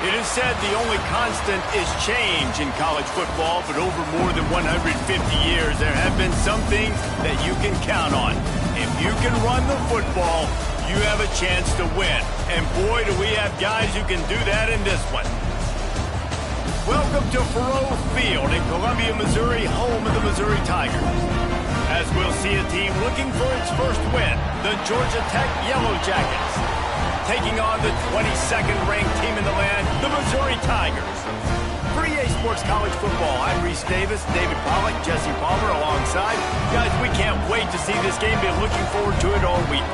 It is said the only constant is change in college football, but over more than 150 years, there have been some things that you can count on. If you can run the football, you have a chance to win. And boy, do we have guys who can do that in this one. Welcome to Faurot Field in Columbia, Missouri, home of the Missouri Tigers. As we'll see a team looking for its first win, the Georgia Tech Yellow Jackets, taking on the 22nd ranked team in the land, the Missouri Tigers. For EA Sports College Football, I'm Reese Davis, David Pollack, Jesse Palmer alongside. Guys, we can't wait to see this game. Been looking forward to it all week.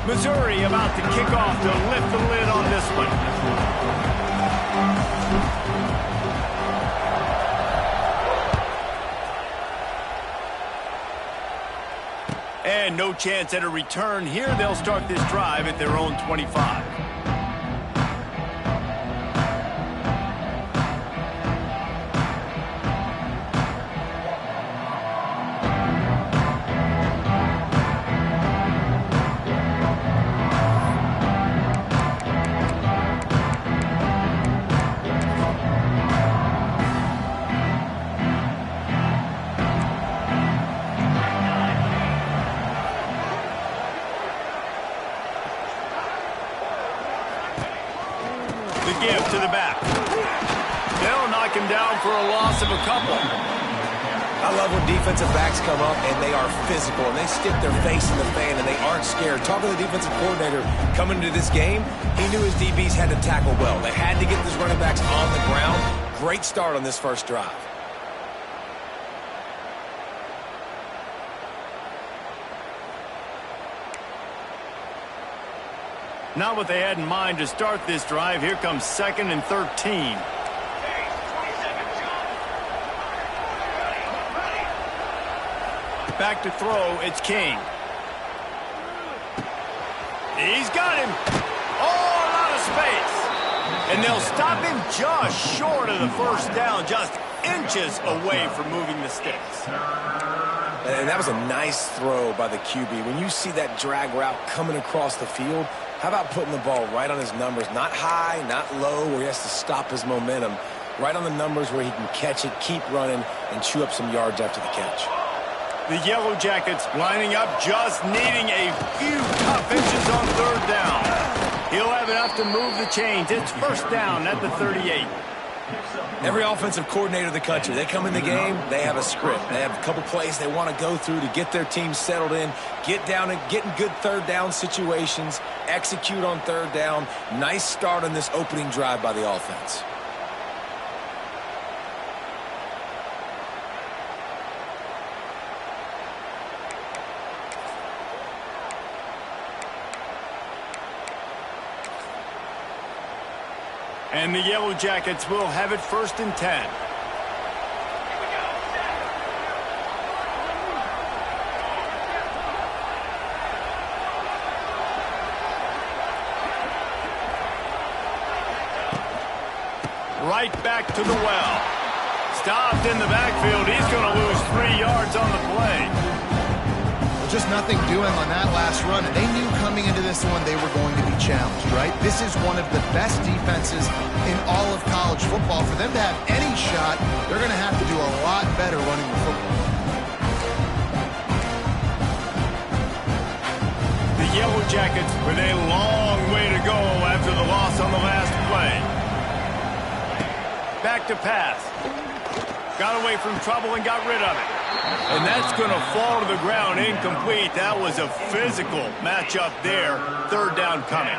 Missouri about to kick off to lift the lid on this one. And no chance at a return here. They'll start this drive at their own 25. Give to the back. They'll knock him down for a loss of a couple. I love when defensive backs come up and they are physical and they stick their face in the fan and they aren't scared. Talking to the defensive coordinator coming into this game, he knew his DBs had to tackle well. They had to get these running backs on the ground. Great start on this first drive. Not what they had in mind to start this drive. Here comes 2nd and 13. Back to throw, it's King. He's got him. Oh, a lot of space. And they'll stop him just short of the first down, just inches away from moving the sticks. And that was a nice throw by the QB. When you see that drag route coming across the field, how about putting the ball right on his numbers? Not high, not low, where he has to stop his momentum. Right on the numbers where he can catch it, keep running, and chew up some yards after the catch. The Yellow Jackets lining up, just needing a few tough inches on 3rd down. He'll have enough to move the chains. It's 1st down at the 38. Every offensive coordinator in the country, they come in the game, they have a script. They have a couple plays they want to go through to get their team settled in, get down and get in good 3rd down situations, execute on 3rd down. Nice start on this opening drive by the offense. And the Yellow Jackets will have it 1st and 10. Right back to the well. Stopped in the backfield. He's going to lose 3 yards on the play. Just nothing doing on that last run, and they knew coming into this one they were going to be challenged, right? This is one of the best defenses in all of college football. For them to have any shot, they're going to have to do a lot better running the football. The Yellow Jackets with a long way to go after the loss on the last play. Back to pass. Got away from trouble and got rid of it. And that's going to fall to the ground incomplete. That was a physical matchup there. 3rd down coming.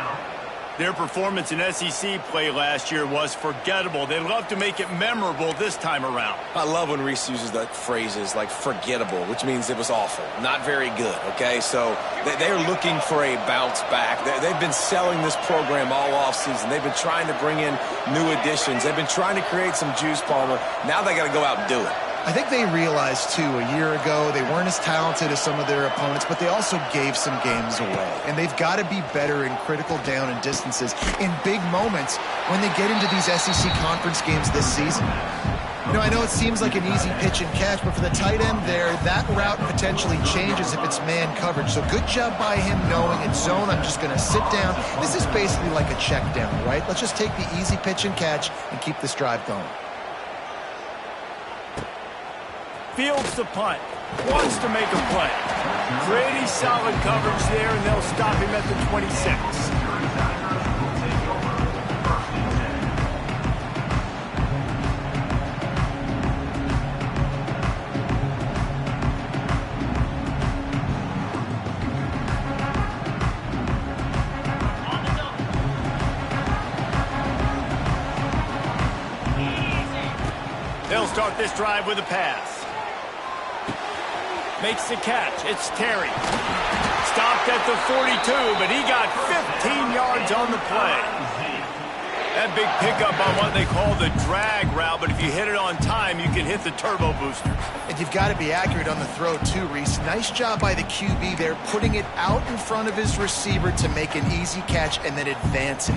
Their performance in SEC play last year was forgettable. They'd love to make it memorable this time around. I love when Reese uses that phrases like forgettable, which means it was awful, not very good, okay? So they're looking for a bounce back. They've been selling this program all offseason. They've been trying to bring in new additions. They've been trying to create some juice, Palmer. Now they got to go out and do it. I think they realized, too, a year ago they weren't as talented as some of their opponents, but they also gave some games away. And they've got to be better in critical down and distances in big moments when they get into these SEC conference games this season. You know, I know it seems like an easy pitch and catch, but for the tight end there, that route potentially changes if it's man coverage. So good job by him knowing it's zone. I'm just going to sit down. This is basically like a check down, right? Let's just take the easy pitch and catch and keep this drive going. Fields the punt. Wants to make a play. Pretty solid coverage there, and they'll stop him at the 26. They'll start this drive with a pass. Makes the catch. It's Terry. Stopped at the 42, but he got 15 yards on the play. That big pickup on what they call the drag route, but if you hit it on time, you can hit the turbo booster. And you've got to be accurate on the throw, too, Reese. Nice job by the QB there, putting it out in front of his receiver to make an easy catch and then advance it.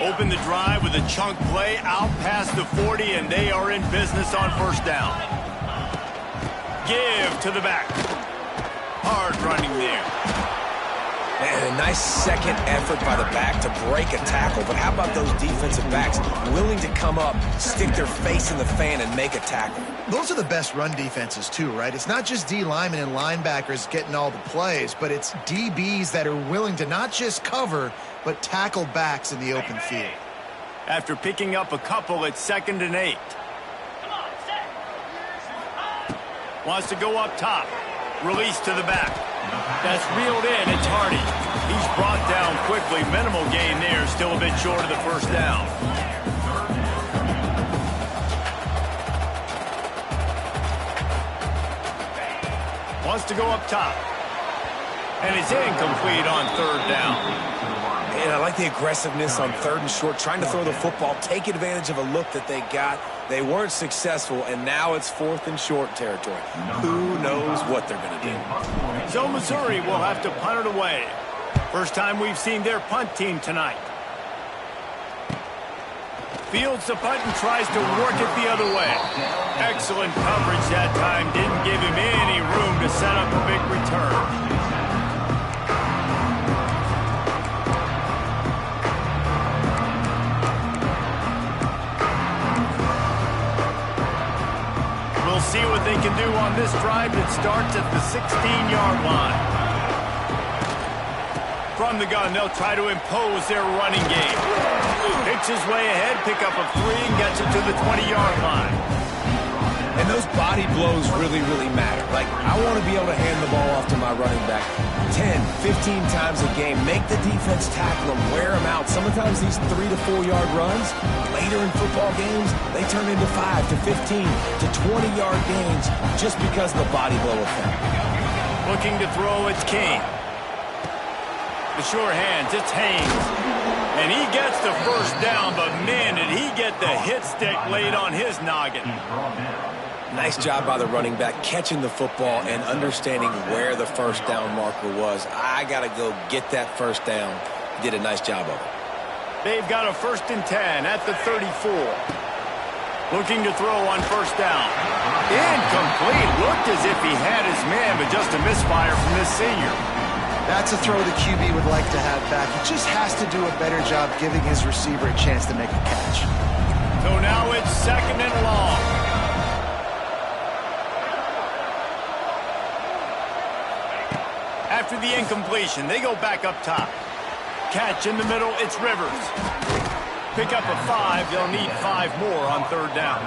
Open the drive with a chunk play out past the 40, and they are in business on first down. Give to the back. Hard running there. And a nice second effort by the back to break a tackle. But how about those defensive backs willing to come up, stick their face in the fan, and make a tackle? Those are the best run defenses, too, right? It's not just D linemen and linebackers getting all the plays, but it's DBs that are willing to not just cover, but tackle backs in the open field. After picking up a couple, it's 2nd and 8. Wants to go up top. Release to the back. That's reeled in. It's Hardy. He's brought down quickly. Minimal gain there. Still a bit short of the first down. Wants to go up top. And it's incomplete on 3rd down. And I like the aggressiveness on 3rd and short, trying to throw the football, take advantage of a look that they got. They weren't successful, and now it's 4th and short territory. Who knows what they're going to do? So Missouri will have to punt it away. First time we've seen their punt team tonight. Fields the punt and tries to work it the other way. Excellent coverage that time. Didn't give him any room to set up a big return. We'll see what they can do on this drive that starts at the 16-yard line. From the gun, they'll try to impose their running game. Picks his way ahead, pick up a 3, and gets it to the 20-yard line. And those body blows really, really matter. Like, I want to be able to hand the ball off to my running back 10, 15 times a game. Make the defense tackle them, wear them out. Sometimes these 3 to 4 yard runs, later in football games, they turn into 5 to 15 to 20-yard gains just because of the body blow effect. Looking to throw, it's King. The sure hands, it's Haynes. And he gets the first down, but man, did he get the hit stick laid on his noggin. Nice job by the running back, catching the football and understanding where the first down marker was. I got to go get that first down. He did a nice job of it. They've got a 1st and 10 at the 34. Looking to throw on first down. Incomplete. Looked as if he had his man, but just a misfire from this senior. That's a throw the QB would like to have back. He just has to do a better job giving his receiver a chance to make a catch. So now it's 2nd and long. After the incompletion, they go back up top. Catch in the middle, it's Rivers. Pick up a 5, they'll need 5 more on 3rd down.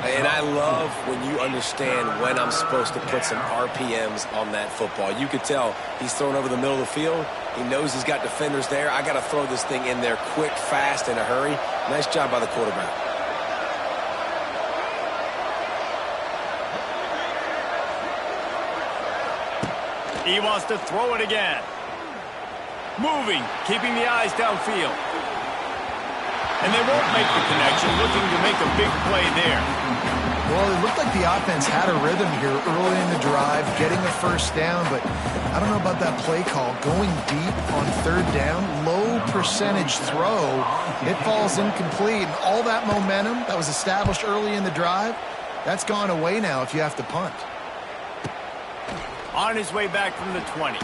And I love when you understand when I'm supposed to put some RPMs on that football. You could tell he's thrown over the middle of the field. He knows he's got defenders there. I got to throw this thing in there quick, fast, in a hurry. Nice job by the quarterback. He wants to throw it again. Moving, keeping the eyes downfield. And they won't make the connection, looking to make a big play there. Well, it looked like the offense had a rhythm here early in the drive, getting a first down, but I don't know about that play call. Going deep on third down, low percentage throw, it falls incomplete, and all that momentum that was established early in the drive, that's gone away now if you have to punt. On his way back from the 20.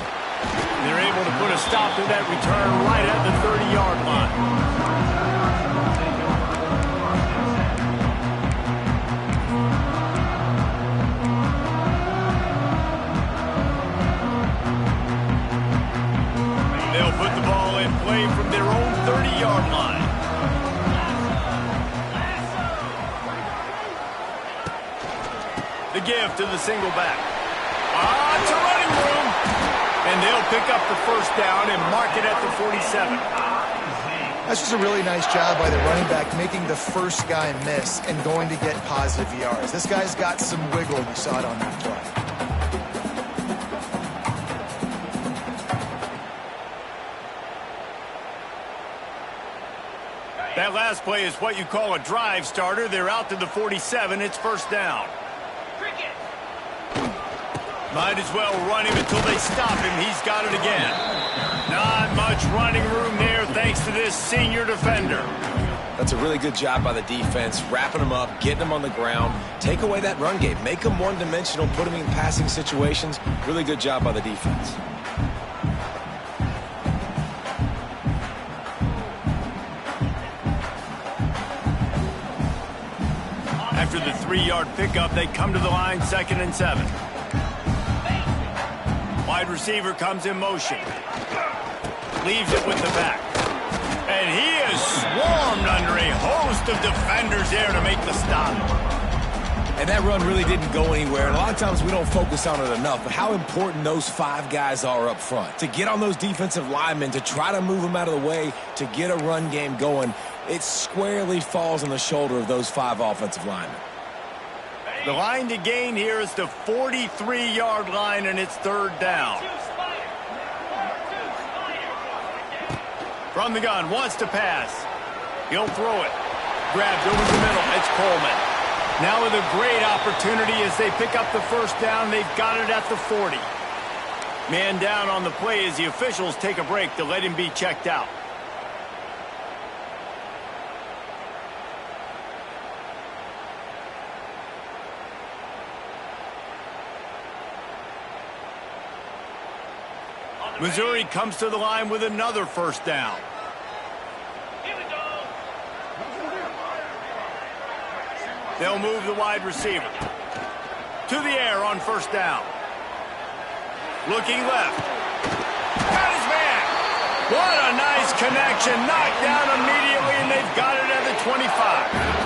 They're able to put a stop to that return right at the 30-yard line. They'll put the ball in play from their own 30-yard line. The give to the single back. It's a running room. And they'll pick up the first down and mark it at the 47. That's just a really nice job by the running back, making the first guy miss and going to get positive yards. This guy's got some wiggle. You saw it on that play. That last play is what you call a drive starter. They're out to the 47. It's first down. Might as well run him until they stop him. He's got it again. Not much running room there thanks to this senior defender. That's a really good job by the defense, wrapping them up, getting them on the ground. Take away that run game. Make them one-dimensional, put them in passing situations. Really good job by the defense. After the 3-yard pickup, they come to the line, 2nd and 7. Wide receiver comes in motion. Leaves it with the back. And he is swarmed under a host of defenders there to make the stop. And that run really didn't go anywhere. And a lot of times we don't focus on it enough. But how important those 5 guys are up front. To get on those defensive linemen, to try to move them out of the way, to get a run game going, it squarely falls on the shoulder of those 5 offensive linemen. The line to gain here is the 43-yard line, and it's 3rd down. From the gun, wants to pass. He'll throw it. Grabbed over the middle. It's Coleman. Now with a great opportunity as they pick up the first down. They've got it at the 40. Man down on the play as the officials take a break to let him be checked out. Missouri comes to the line with another first down. Here we go. They'll move the wide receiver. To the air on first down. Looking left. Got his man. What a nice connection. Knocked down immediately, and they've got it at the 25.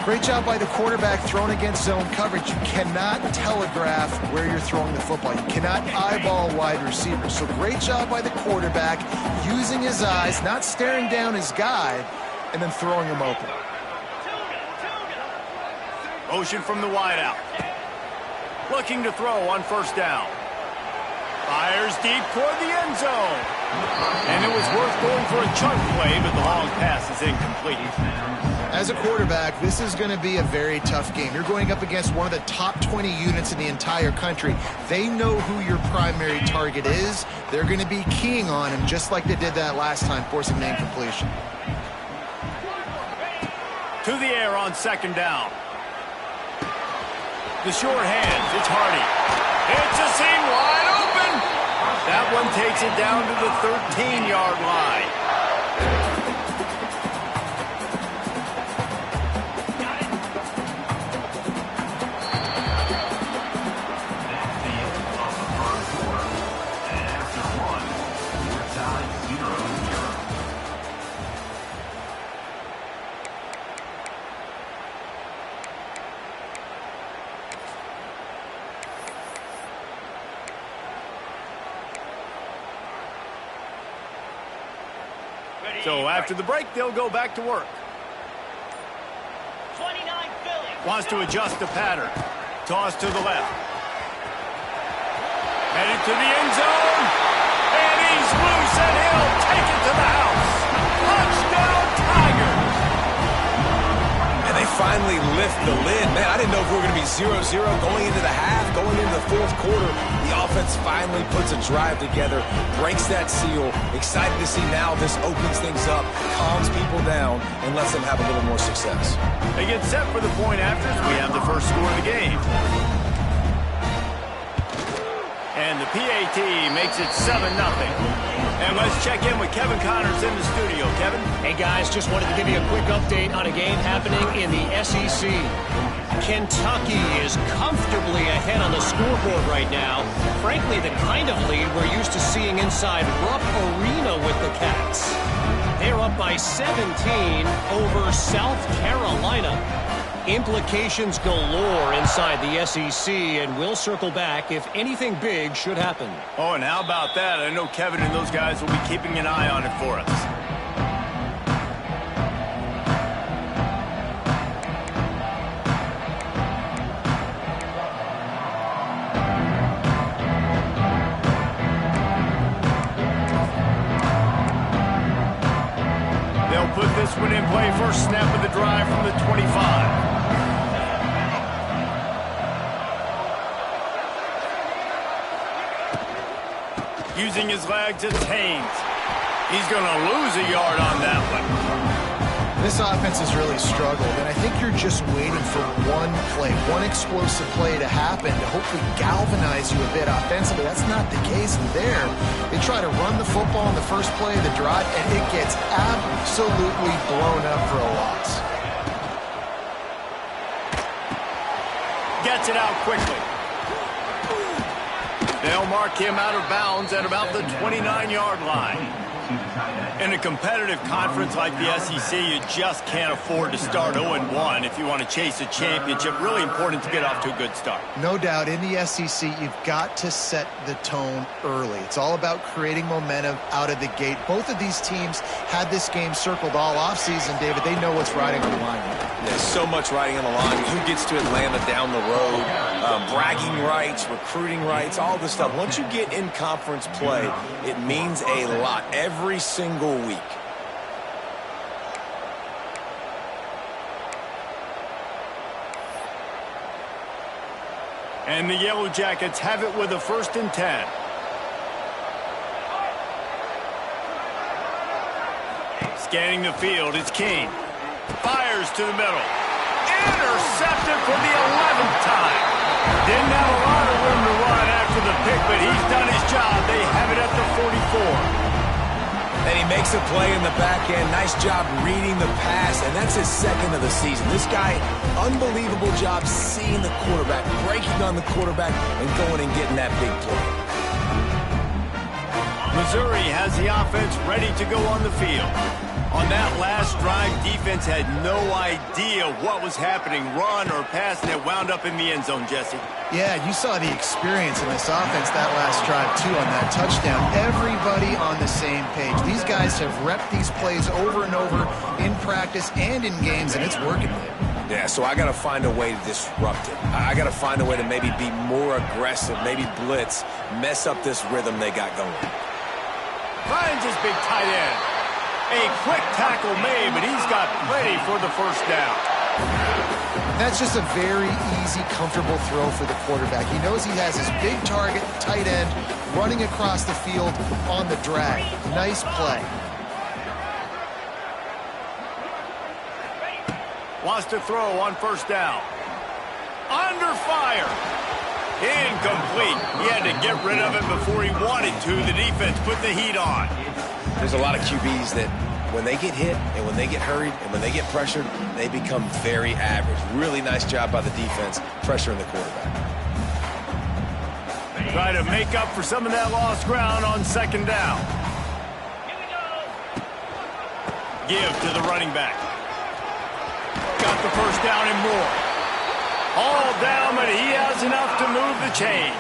Great job by the quarterback throwing against zone coverage. You cannot telegraph where you're throwing the football. You cannot eyeball wide receivers. So great job by the quarterback using his eyes, not staring down his guy, and then throwing him open. Motion from the wideout. Looking to throw on first down. Fires deep toward the end zone. And it was worth going for a chunk play, but the long pass is incomplete. As a quarterback, this is going to be a very tough game. You're going up against one of the top 20 units in the entire country. They know who your primary target is. They're going to be keying on him just like they did that last time, forcing an incompletion. To the air on second down. The short hands, it's Hardy. It's a seam wide open. That one takes it down to the 13-yard line. So after the break, they'll go back to work. 29 Philly. Wants to adjust the pattern. Toss to the left. Headed to the end zone. And he's loose lift the lid. Man, I didn't know if we were going to be 0-0 going into the half, going into the fourth quarter. The offense finally puts a drive together, breaks that seal. Excited to see now this opens things up, calms people down, and lets them have a little more success. They get set for the point afters. We have the first score of the game. And the PAT makes it 7-0. And let's check in with Kevin Connors in the studio. Kevin? Hey, guys, just wanted to give you a quick update on a game happening in the SEC. Kentucky is comfortably ahead on the scoreboard right now. Frankly, the kind of lead we're used to seeing inside Rupp Arena with the Cats. They're up by 17 over South Carolina. Implications galore inside the SEC, and we'll circle back if anything big should happen. Oh, and how about that? I know Kevin and those guys will be keeping an eye on it for us. They'll put this one in play. First snap of the drive from the 25. Using his legs, it's Haynes. He's going to lose a yard on that one. This offense has really struggled, and I think you're just waiting for one play, one explosive play to happen to hopefully galvanize you a bit offensively. That's not the case there. They try to run the football in the first play of the drive, and it gets absolutely blown up for a loss. Gets it out quickly. They'll mark him out of bounds at about the 29-yard line. In a competitive conference like the SEC, you just can't afford to start 0-1 if you want to chase a championship. Really important to get off to a good start. No doubt, in the SEC, you've got to set the tone early. It's all about creating momentum out of the gate. Both of these teams had this game circled all offseason, David. They know what's riding on the line. There's so much riding on the line. Who gets to Atlanta down the road? Bragging rights, recruiting rights, all this stuff. Once you get in conference play, it means a lot every single week. And the Yellow Jackets have it with a 1st and 10. Scanning the field, it's King. Fires to the middle. Intercepted for the 11th time. Didn't have a lot of room to run after the pick, but he's done his job. They have it at the 44. And he makes a play in the back end. Nice job reading the pass, and that's his 2nd of the season. This guy, unbelievable job seeing the quarterback, breaking on the quarterback, and going and getting that big play. Missouri has the offense ready to go on the field. On that last drive, defense had no idea what was happening, run or pass, and it wound up in the end zone, Jesse. Yeah, you saw the experience in this offense that last drive, too, on that touchdown. Everybody on the same page. These guys have repped these plays over and over in practice and in games, and it's working. Yeah, so I got to find a way to disrupt it. I got to find a way to maybe be more aggressive, maybe blitz, mess up this rhythm they got going. Finds his big tight end. A quick tackle made, but he's got plenty for the 1st down. That's just a very easy, comfortable throw for the quarterback. He knows he has his big target, tight end, running across the field on the drag. Nice play. Wants to throw on 1st down. Under fire. Incomplete. He had to get rid of it before he wanted to. The defense put the heat on. There's a lot of QBs that when they get hit and when they get hurried and when they get pressured, they become very average. Really nice job by the defense, pressuring the quarterback. Try to make up for some of that lost ground on 2nd down. Give to the running back. Got the 1st down and more. All down, but he has enough to move the chains.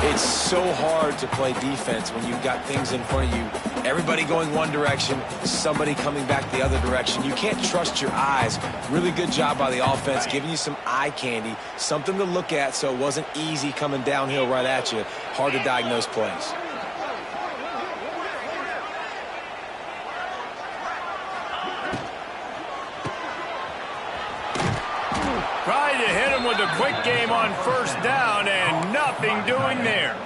It's so hard to play defense when you've got things in front of you. Everybody going one direction, somebody coming back the other direction. You can't trust your eyes. Really good job by the offense, giving you some eye candy, something to look at so it wasn't easy coming downhill right at you. Hard to diagnose plays. the quick game on first down, and nothing doing there.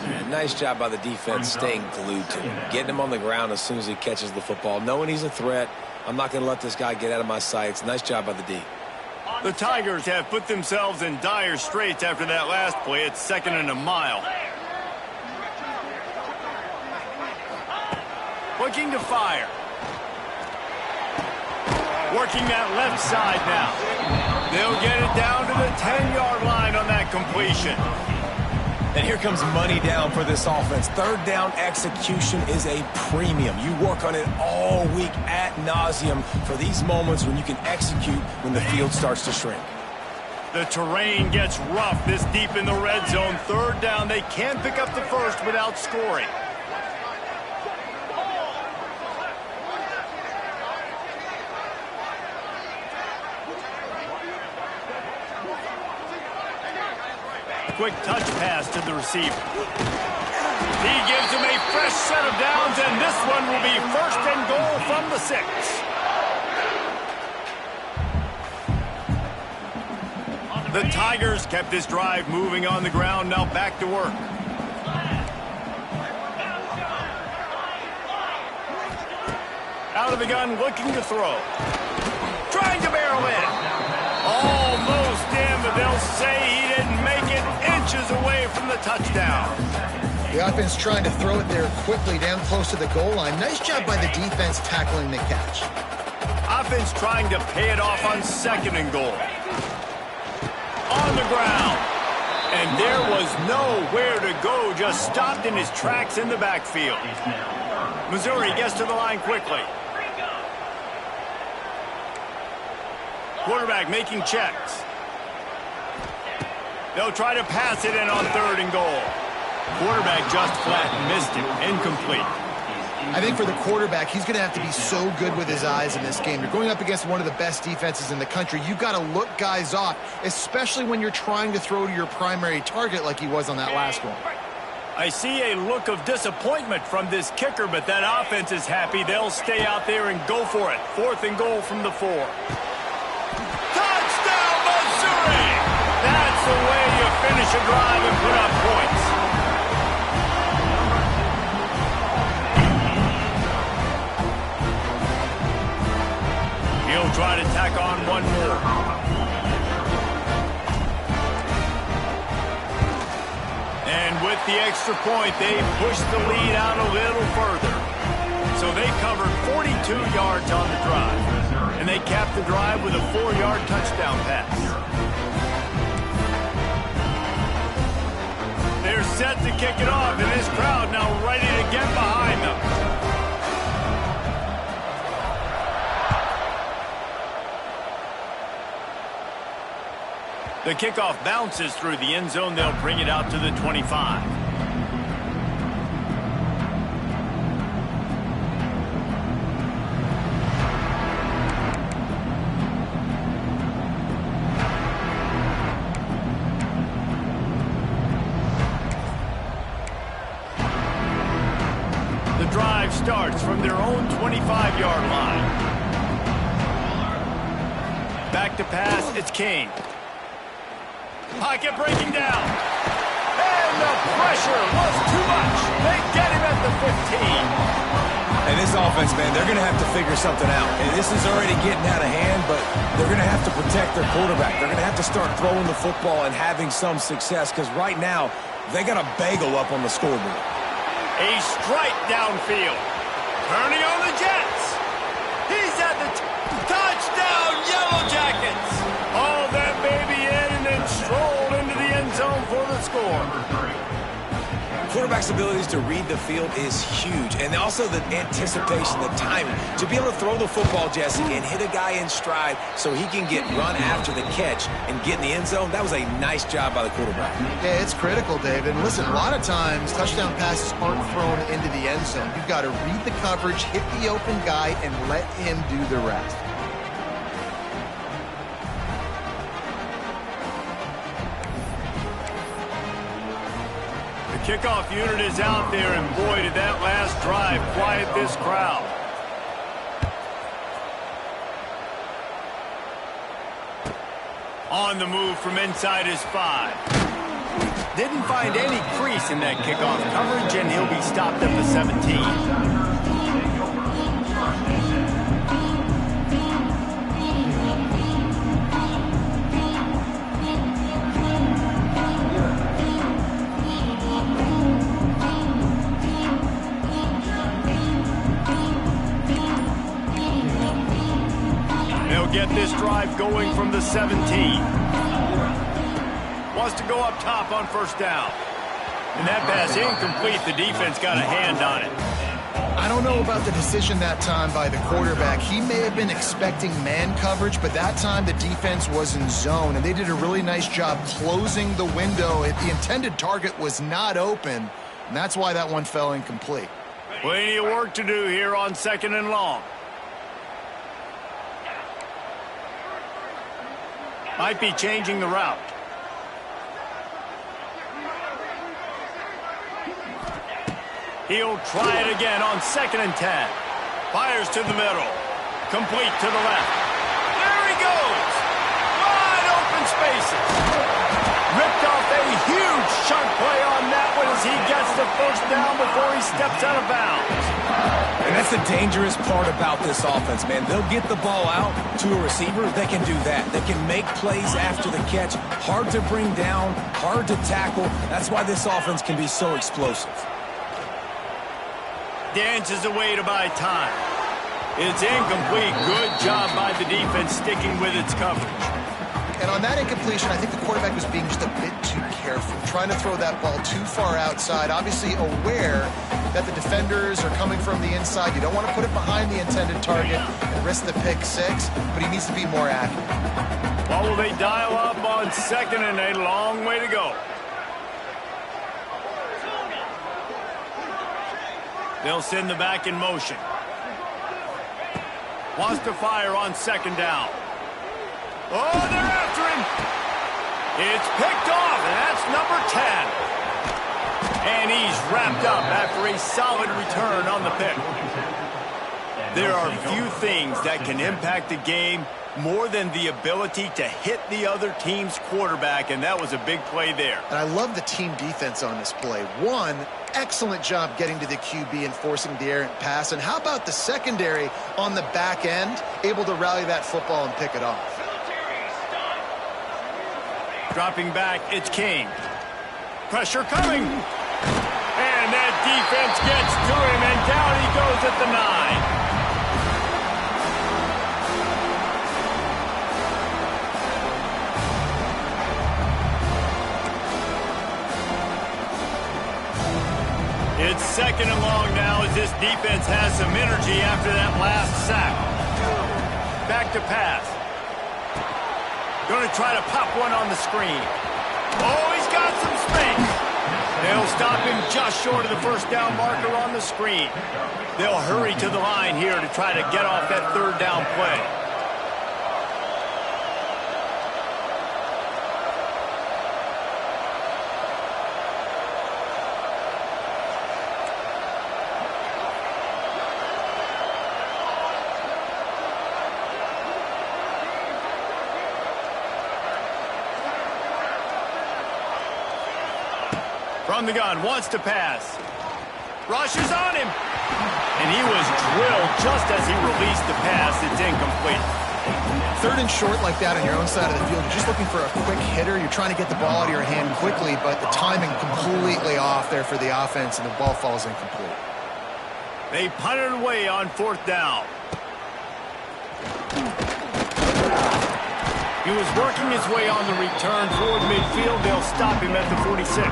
And nice job by the defense staying glued to him, getting him on the ground as soon as he catches the football, knowing he's a threat. I'm not going to let this guy get out of my sights. Nice job by the D. The Tigers have put themselves in dire straits after that last play. It's 2nd and a mile. Looking to fire. Working that left side now. They'll get it down to the 10-yard line on that completion. And here comes money down for this offense. Third down execution is a premium. You work on it all week ad nauseum for these moments when you can execute when the field starts to shrink. The terrain gets rough this deep in the red zone. Third down, they can't pick up the first without scoring. Quick touch pass to the receiver. He gives him a fresh set of downs, and this one will be 1st and goal from the 6. The Tigers kept this drive moving on the ground, now back to work. Out of the gun, looking to throw. Trying to barrel in. Almost in, but they'll say he didn't make it, inches away from the touchdown. The offense trying to throw it there quickly down close to the goal line. Nice job by the defense tackling the catch. Offense trying to pay it off on 2nd and goal. On the ground. And there was nowhere to go, just stopped in his tracks in the backfield. Missouri gets to the line quickly. Quarterback making checks. They'll try to pass it in on 3rd and goal. Quarterback just flat missed it. Incomplete. I think for the quarterback, he's going to have to be so good with his eyes in this game. You're going up against one of the best defenses in the country. You've got to look guys off, especially when you're trying to throw to your primary target like he was on that last one. I see a look of disappointment from this kicker, but that offense is happy. They'll stay out there and go for it. 4th and goal from the 4. Touchdown, Missouri! That's the way you finish a drive and put up points. He'll try to tack on one more. And with the extra point, they push the lead out a little further. So they covered 42 yards on the drive. And they capped the drive with a 4-yard touchdown pass. They're set to kick it off, and this crowd now ready to get behind them. The kickoff bounces through the end zone. They'll bring it out to the 25. The drive starts from their own 25-yard line. Back to pass, it's King. Pocket breaking down. And the pressure was too much. They get him at the 15. And this offense, man, they're going to have to figure something out. And this is already getting out of hand, but they're going to have to protect their quarterback. They're going to have to start throwing the football and having some success because right now they got a bagel up on the scoreboard. A strike downfield. Turning on the Jets. He's at the touchdown, Yellow Jackets. All that baby in and then strolled into the end zone for the score. Quarterback's abilities to read the field is huge, and also the anticipation, the timing. To be able to throw the football, Jesse, and hit a guy in stride so he can get run after the catch and get in the end zone, that was a nice job by the quarterback. Yeah, it's critical, David. And listen, a lot of times touchdown passes aren't thrown into the end zone. You've got to read the coverage, hit the open guy, and let him do the rest. Kickoff unit is out there, and boy, did that last drive quiet this crowd. On the move from inside his 5. Didn't find any crease in that kickoff coverage, and he'll be stopped at the 17. Get this drive going from the 17. Wants to go up top on first down. And that pass incomplete. The defense got a hand on it. I don't know about the decision that time by the quarterback. He may have been expecting man coverage, but that time the defense was in zone, and they did a really nice job closing the window. The intended target was not open, and that's why that one fell incomplete. Plenty of work to do here on 2nd and long. Might be changing the route. He'll try it again on 2nd and 10. Fires to the middle. Complete to the left. There he goes. Wide open spaces. Ripped off a huge chunk play on that one as he gets the first down before he steps out of bounds. And that's the dangerous part about this offense, man. They'll get the ball out to a receiver. They can do that. They can make plays after the catch. Hard to bring down, hard to tackle. That's why this offense can be so explosive. Dances away to buy time. It's incomplete. Good job by the defense sticking with its coverage. And on that incompletion, I think the quarterback was being just a bit too careful, trying to throw that ball too far outside, obviously aware that the defenders are coming from the inside. You don't want to put it behind the intended target and risk the pick 6, but he needs to be more accurate. Well, will they dial up on 2nd and a long way to go? They'll send the back in motion. Wants to fire on 2nd down. Oh, they're after him. It's picked off, and that's number 10. And he's wrapped up after a solid return on the pick. There are few things that can impact a game more than the ability to hit the other team's quarterback, and that was a big play there. And I love the team defense on this play. One, excellent job getting to the QB and forcing the errant pass. And how about the secondary on the back end, able to rally that football and pick it off? Dropping back, it's King. Pressure coming. And that defense gets to him, and down he goes at the 9. It's 2nd and long now as this defense has some energy after that last sack. Back to pass. Going to try to pop one on the screen. Oh, he's got some space. They'll stop him just short of the first down marker on the screen. They'll hurry to the line here to try to get off that 3rd down play. From the gun, wants to pass. Rushes on him. And he was drilled just as he released the pass. It's incomplete. 3rd and short like that on your own side of the field, you're just looking for a quick hitter. You're trying to get the ball out of your hand quickly, but the timing completely off there for the offense, and the ball falls incomplete. They punted away on 4th down. He was working his way on the return toward midfield. They'll stop him at the 46.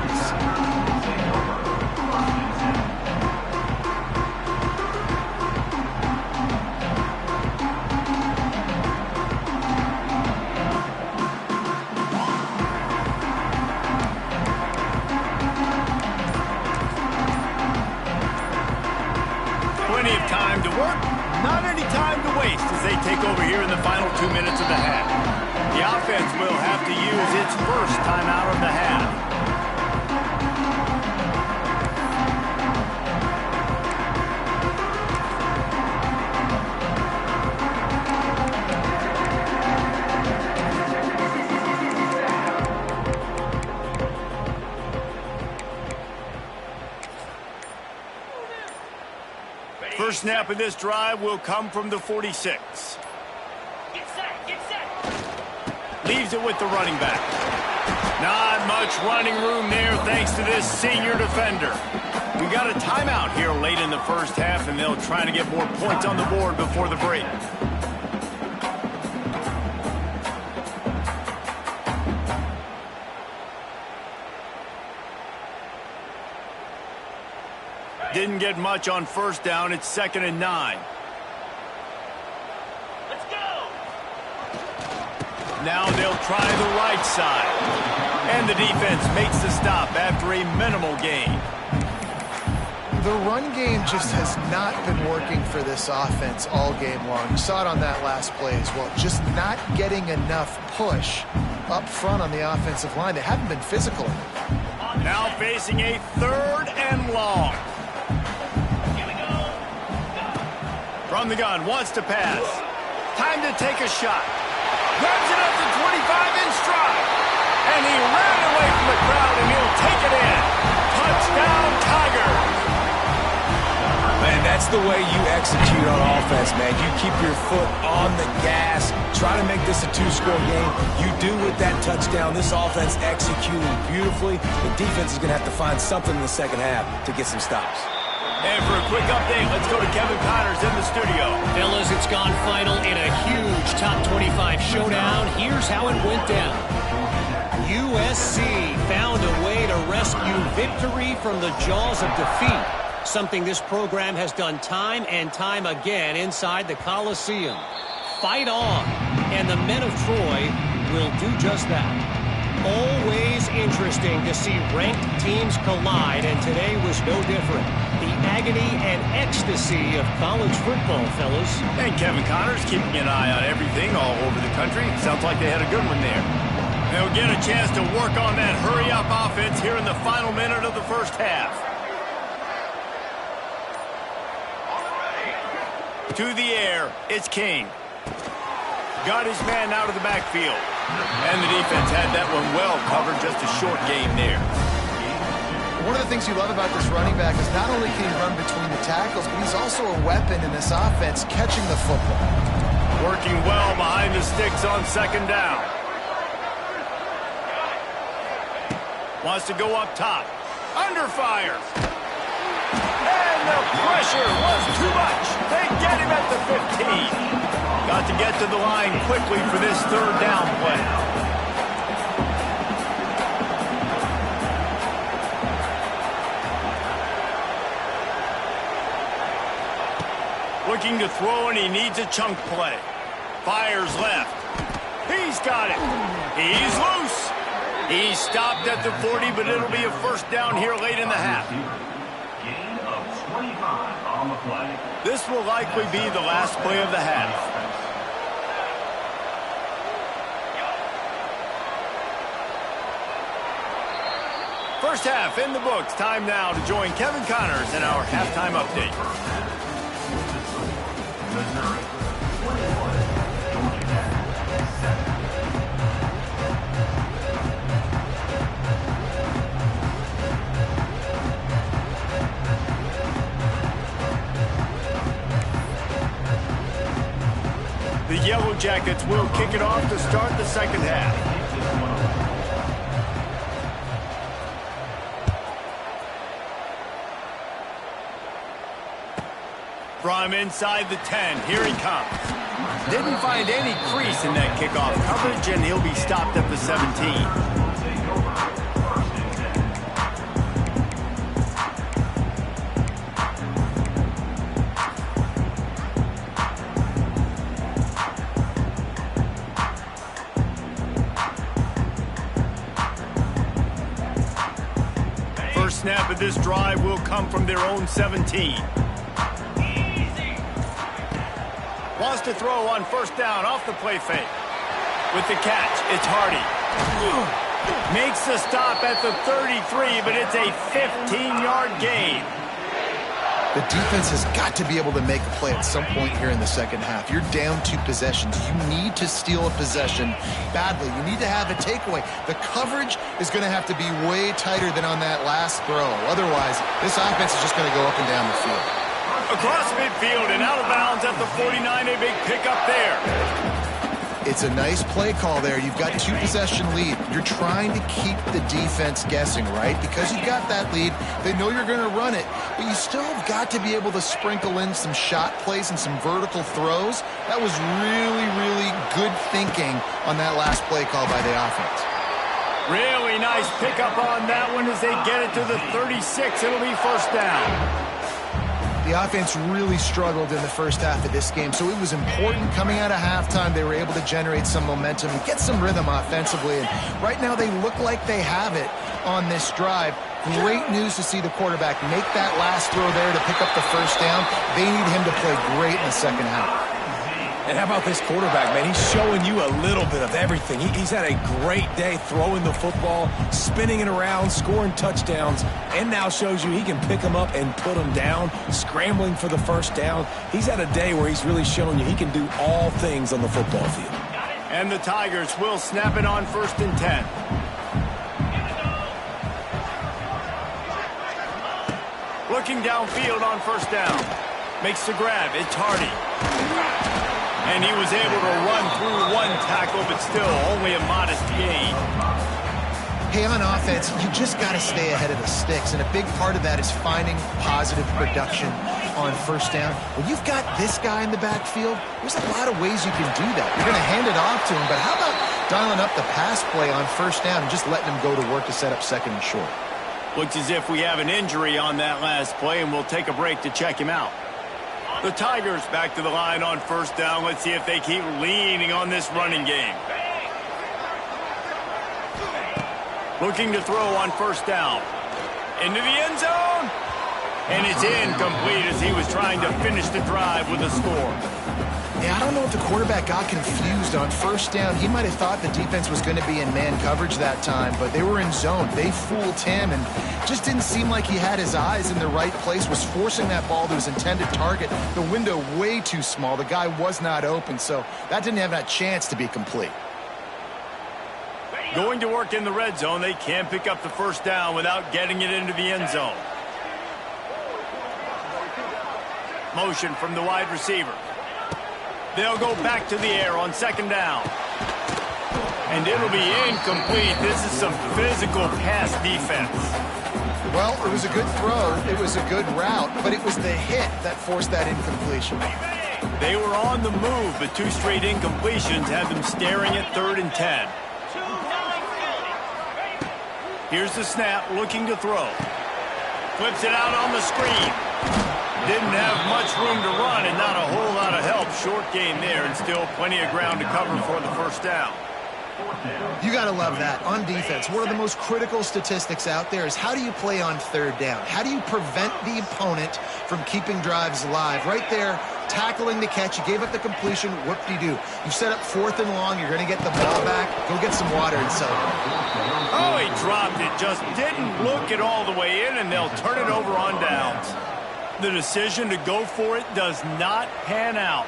Plenty of time to work, not any time to waste as they take over here in the final 2 minutes of the half. The offense will have to use its first timeout of the half. First snap of this drive will come from the 46. Get set. Leaves it with the running back. Not much running room there thanks to this senior defender. We got a timeout here late in the first half, and they'll try to get more points on the board before the break. Didn't get much on first down. It's 2nd and 9. Let's go. Now they'll try the right side. And the defense makes the stop after a minimal gain. The run game just has not been working for this offense all game long. You saw it on that last play as well. Just not getting enough push up front on the offensive line. They haven't been physical. Now facing a 3rd and long. From the gun, wants to pass. Time to take a shot. Grabs it up to 25 in stride. And he ran away from the crowd, and he'll take it in. Touchdown, Tigers. Man, that's the way you execute on offense, man. You keep your foot on the gas. Try to make this a 2-score game. You do with that touchdown. This offense executing beautifully. The defense is going to have to find something in the second half to get some stops. And for a quick update, let's go to Kevin Connors in the studio. Fellas, it's gone final in a huge top 25 showdown. Here's how it went down. USC found a way to rescue victory from the jaws of defeat, something this program has done time and time again inside the Coliseum. Fight on, and the men of Troy will do just that. Always interesting to see ranked teams collide, and today was no different. The agony and ecstasy of college football, fellas. And Kevin Connors keeping an eye on everything all over the country. Sounds like they had a good one there. They'll get a chance to work on that hurry-up offense here in the final minute of the first half. To the air, it's King. Got his man out of the backfield. And the defense had that one well covered, just a short game there. One of the things you love about this running back is not only can he run between the tackles, but he's also a weapon in this offense, catching the football. Working well behind the sticks on 2nd down. Wants to go up top. Under fire. And the pressure was too much. They get him at the 15. Got to get to the line quickly for this 3rd down play. Looking to throw, and he needs a chunk play. Fires left. He's got it. He's loose. He's stopped at the 40, but it'll be a 1st down here late in the half. Gain of 25 on the play. This will likely be the last play of the half. First half in the books. Time now to join Kevin Connors in our halftime update. The Yellow Jackets will kick it off to start the second half. From inside the 10, here he comes. Didn't find any crease in that kickoff coverage, and he'll be stopped at the 17. First snap of this drive will come from their own 17. Wants to throw on 1st down off the play fake. With the catch, it's Hardy. Makes the stop at the 33, but it's a 15-yard gain. The defense has got to be able to make a play at some point here in the second half. You're down 2 possessions. You need to steal a possession badly. You need to have a takeaway. The coverage is going to have to be way tighter than on that last throw. Otherwise, this offense is just going to go up and down the field. Across midfield and out of bounds at the 49, a big pickup there. It's a nice play call there. You've got 2-possession lead. You're trying to keep the defense guessing, right? Because you've got that lead, they know you're going to run it, but you still have got to be able to sprinkle in some shot plays and some vertical throws. That was really, really good thinking on that last play call by the offense. Really nice pickup on that one as they get it to the 36. It'll be first down. The offense really struggled in the first half of this game, so it was important coming out of halftime. They were able to generate some momentum and get some rhythm offensively, and right now they look like they have it on this drive. Great news to see the quarterback make that last throw there to pick up the first down. They need him to play great in the second half. And how about this quarterback, man? He's showing you a little bit of everything. He's had a great day throwing the football, spinning it around, scoring touchdowns, and now shows you he can pick them up and put them down, scrambling for the first down. He's had a day where he's really shown you he can do all things on the football field. And the Tigers will snap it on 1st and 10. Looking downfield on first down. Makes the grab. It's Hardy. And he was able to run through one tackle, but still only a modest gain. Hey, on offense, you just got to stay ahead of the sticks, and a big part of that is finding positive production on first down. When you've got this guy in the backfield, there's a lot of ways you can do that. You're going to hand it off to him, but how about dialing up the pass play on first down and just letting him go to work to set up second and short? Looks as if we have an injury on that last play, and we'll take a break to check him out. The Tigers back to the line on first down. Let's see if they keep leaning on this running game. Looking to throw on first down. Into the end zone. And it's incomplete as he was trying to finish the drive with a score. Yeah, I don't know if the quarterback got confused on first down. He might have thought the defense was going to be in man coverage that time, but they were in zone. They fooled him and just didn't seem like he had his eyes in the right place, was forcing that ball to his intended target. The window way too small. The guy was not open, so that didn't have that chance to be complete. Going to work in the red zone. They can't pick up the first down without getting it into the end zone. Motion from the wide receiver. They'll go back to the air on second down. And it'll be incomplete. This is some physical pass defense. Well, it was a good throw. It was a good route, but it was the hit that forced that incompletion. They were on the move, but 2 straight incompletions had them staring at 3rd and 10. Here's the snap, looking to throw. Flips it out on the screen. Didn't have much room to run and not a whole lot of help. Short gain there and still plenty of ground to cover for the first down. You got to love that. On defense, one of the most critical statistics out there is how do you play on 3rd down? How do you prevent the opponent from keeping drives alive? Right there, tackling the catch. You gave up the completion. Whoop-de-doo. You set up 4th and long. You're going to get the ball back. Go get some water and celebrate. Oh, he dropped it. Just didn't look it all the way in, and they'll turn it over on downs. The decision to go for it does not pan out.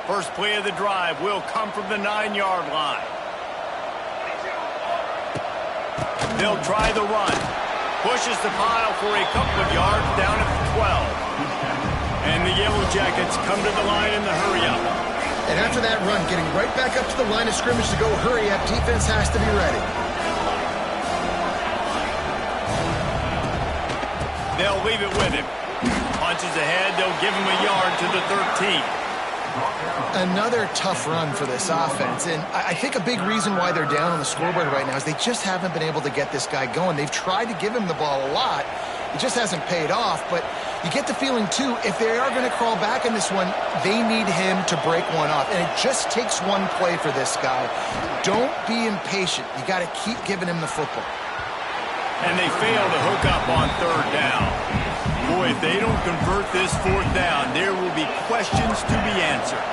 First play of the drive will come from the 9-yard line. They'll try the run. Pushes the pile for a couple of yards down at the 12. And the Yellow Jackets come to the line in the hurry-up. And after that run, getting right back up to the line of scrimmage to go hurry up, defense has to be ready. They'll leave it with him. Punches ahead, they'll give him a yard to the 13. Another tough run for this offense, and I think a big reason why they're down on the scoreboard right now is they just haven't been able to get this guy going. They've tried to give him the ball a lot. It just hasn't paid off, but you get the feeling, too, if they are going to crawl back in this one, they need him to break one off, and it just takes one play for this guy. Don't be impatient. You got to keep giving him the football. And they fail to hook up on 3rd down. Boy, if they don't convert this 4th down, there will be questions to be answered.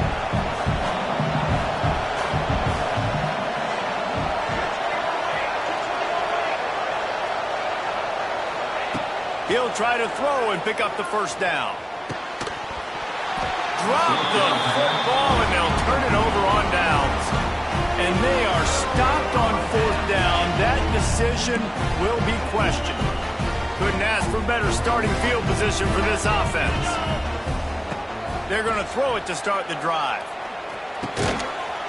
He'll try to throw and pick up the first down. Drop the football, and they'll turn it over on downs. And they are stopped on 4th down decision will be questioned. Couldn't ask for better starting field position for this offense. They're going to throw it to start the drive.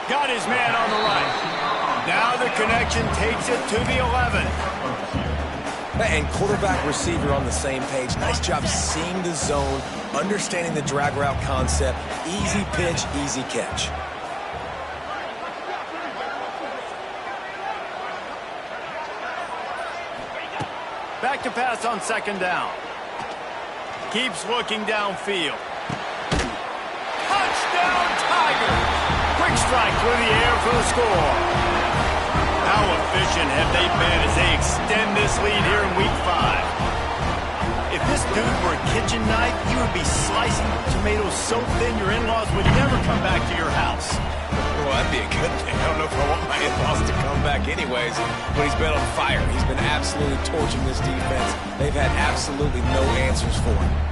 Got his man on the right. Now the connection takes it to the 11. And quarterback receiver on the same page. Nice job seeing the zone, understanding the drag route concept. Easy pitch, easy catch. Back to pass on second down. Keeps looking downfield. Touchdown, Tigers! Quick strike through the air for the score. How efficient have they been as they extend this lead here in Week 5? If this dude were a kitchen knife, you would be slicing tomatoes so thin your in-laws would never come back to your house. Well, that'd be a good thing. I don't know if I want my in-laws to come back anyways, but he's been on fire. He's been absolutely torching this defense. They've had absolutely no answers for him.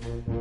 Bye.